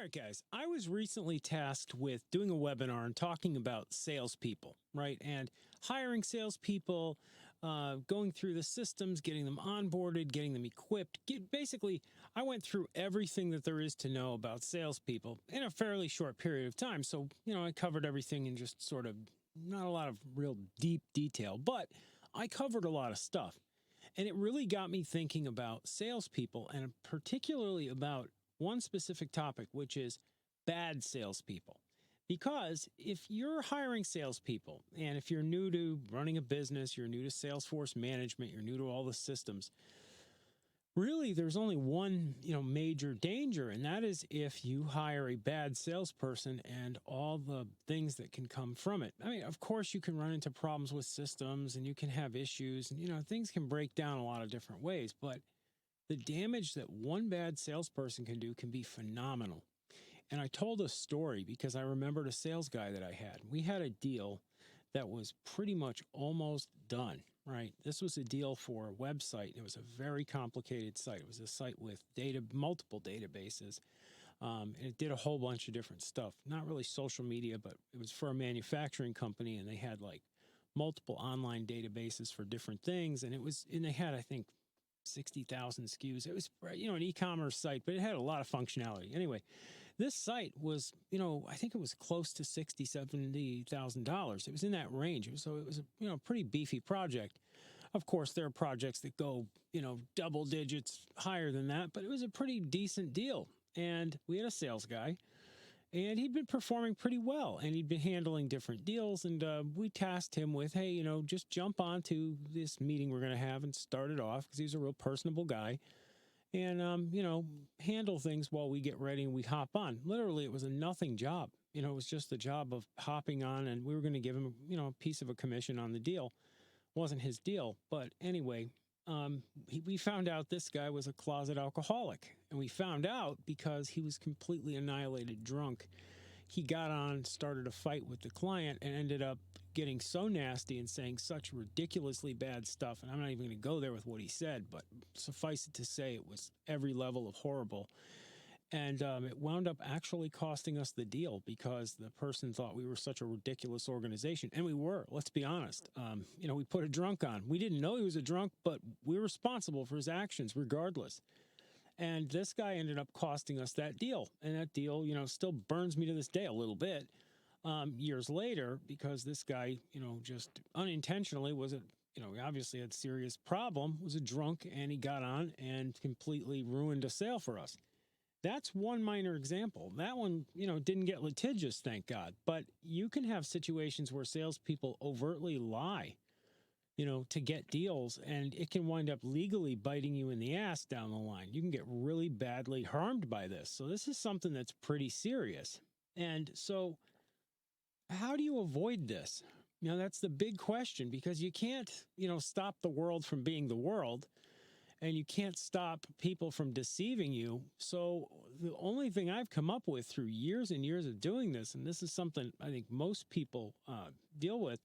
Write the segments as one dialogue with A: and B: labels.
A: right, guys. I was recently tasked with doing a webinar and talking about salespeople, right? And hiring salespeople, going through the systems, getting them onboarded, getting them equipped. Basically, I went through everything that there is to know about salespeople in a fairly short period of time. So, I covered everything in just sort of not a lot of real deep detail, but I covered a lot of stuff. And it really got me thinking about salespeople and particularly about one specific topic, which is bad salespeople. Because if you're hiring salespeople, and if you're new to running a business, you're new to Salesforce management, you're new to all the systems, really there's only one, major danger, and that is if you hire a bad salesperson and all the things that can come from it. I mean, of course, you can run into problems with systems and you can have issues, and things can break down a lot of different ways, but the damage that one bad salesperson can do can be phenomenal. And I told a story because I remembered a sales guy that I had. We had a deal that was pretty much almost done, right? This was a deal for a website. It was a very complicated site. It was a site with multiple databases. And it did a whole bunch of different stuff. Not really social media, but it was for a manufacturing company, and they had like multiple online databases for different things. And they had, I think, 60,000 SKUs. It was, an e-commerce site, but it had a lot of functionality. Anyway, this site was, I think it was close to $60,000-$70,000. It was in that range. So it was a pretty beefy project. Of course, there are projects that go, double digits higher than that, but it was a pretty decent deal. And we had a sales guy, and he'd been performing pretty well, and he'd been handling different deals. And we tasked him with, hey, just jump onto this meeting we're going to have and start it off, because he's a real personable guy. And, handle things while we get ready and we hop on. Literally, it was a nothing job. It was just the job of hopping on, and we were going to give him, a piece of a commission on the deal. It wasn't his deal. But anyway, we found out this guy was a closet alcoholic, and we found out because he was completely annihilated drunk. He got on, started a fight with the client, and ended up getting so nasty and saying such ridiculously bad stuff. And I'm not even going to go there with what he said, but suffice it to say, it was every level of horrible. And it wound up actually costing us the deal because the person thought we were such a ridiculous organization. And we were, let's be honest. We put a drunk on. We didn't know he was a drunk, but we were responsible for his actions regardless. And this guy ended up costing us that deal. And that deal, still burns me to this day a little bit years later, because this guy, just unintentionally he obviously had a serious problem, was a drunk, and he got on and completely ruined a sale for us. That's one minor example. That one, didn't get litigious, thank God. But you can have situations where salespeople overtly lie, to get deals, and it can wind up legally biting you in the ass down the line. You can get really badly harmed by this. So this is something that's pretty serious. And so how do you avoid this? That's the big question, because you can't, stop the world from being the world. And you can't stop people from deceiving you. So the only thing I've come up with through years and years of doing this, and this is something I think most people deal with,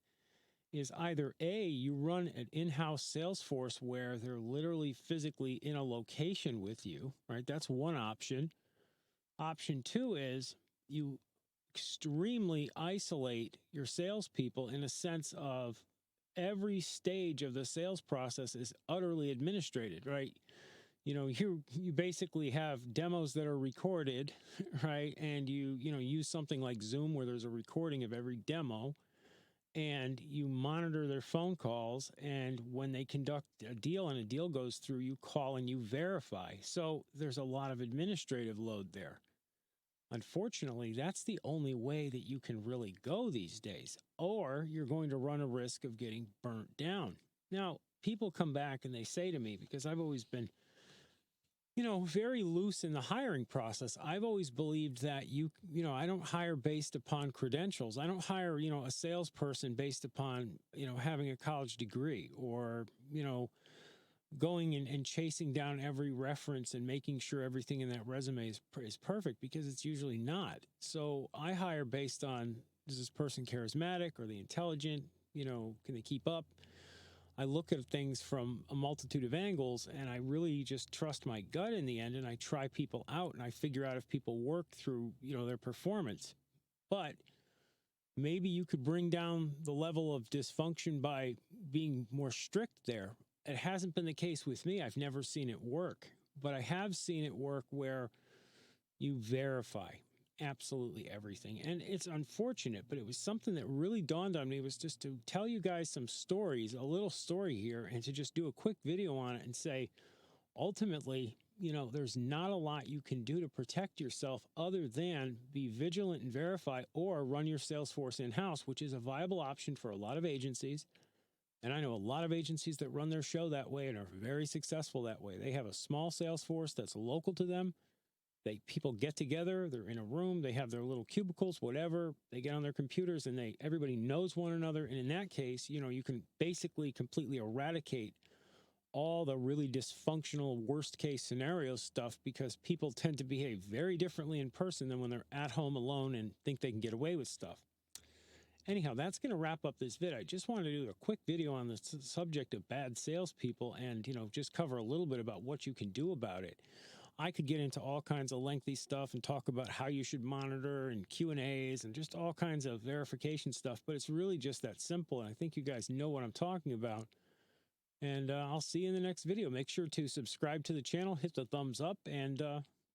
A: is either A, you run an in-house sales force where they're literally physically in a location with you, right? That's one option. Option two is you extremely isolate your salespeople in a sense of every stage of the sales process is utterly administrated, right? You basically have demos that are recorded, right? And you use something like Zoom where there's a recording of every demo, and you monitor their phone calls. And when they conduct a deal and a deal goes through, you call and you verify. So there's a lot of administrative load there. Unfortunately, that's the only way that you can really go these days, or you're going to run a risk of getting burnt down. Now, people come back and they say to me, because I've always been, very loose in the hiring process. I've always believed that I don't hire based upon credentials. I don't hire, a salesperson based upon, having a college degree or, going and chasing down every reference and making sure everything in that resume is perfect, because it's usually not. So I hire based on, is this person charismatic? Are they intelligent? Can they keep up? I look at things from a multitude of angles, and I really just trust my gut in the end, and I try people out, and I figure out if people work through, their performance. But maybe you could bring down the level of dysfunction by being more strict there. It hasn't been the case with me. I've never seen it work, but I have seen it work where you verify absolutely everything. And it's unfortunate, but it was something that really dawned on me, was just to tell you guys some stories, a little story here, and to just do a quick video on it and say, ultimately, there's not a lot you can do to protect yourself other than be vigilant and verify, or run your sales force in-house, which is a viable option for a lot of agencies. And I know a lot of agencies that run their show that way and are very successful that way. They have a small sales force that's local to them. People get together, they're in a room, they have their little cubicles, whatever, they get on their computers, and everybody knows one another. And in that case, you can basically completely eradicate all the really dysfunctional worst case scenario stuff, because people tend to behave very differently in person than when they're at home alone and think they can get away with stuff. Anyhow, that's going to wrap up this vid. I just wanted to do a quick video on the subject of bad salespeople, and just cover a little bit about what you can do about it. I could get into all kinds of lengthy stuff and talk about how you should monitor, and Q&As, and just all kinds of verification stuff, but it's really just that simple, and I think you guys know what I'm talking about. And I'll see you in the next video. Make sure to subscribe to the channel, hit the thumbs up, and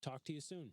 A: talk to you soon.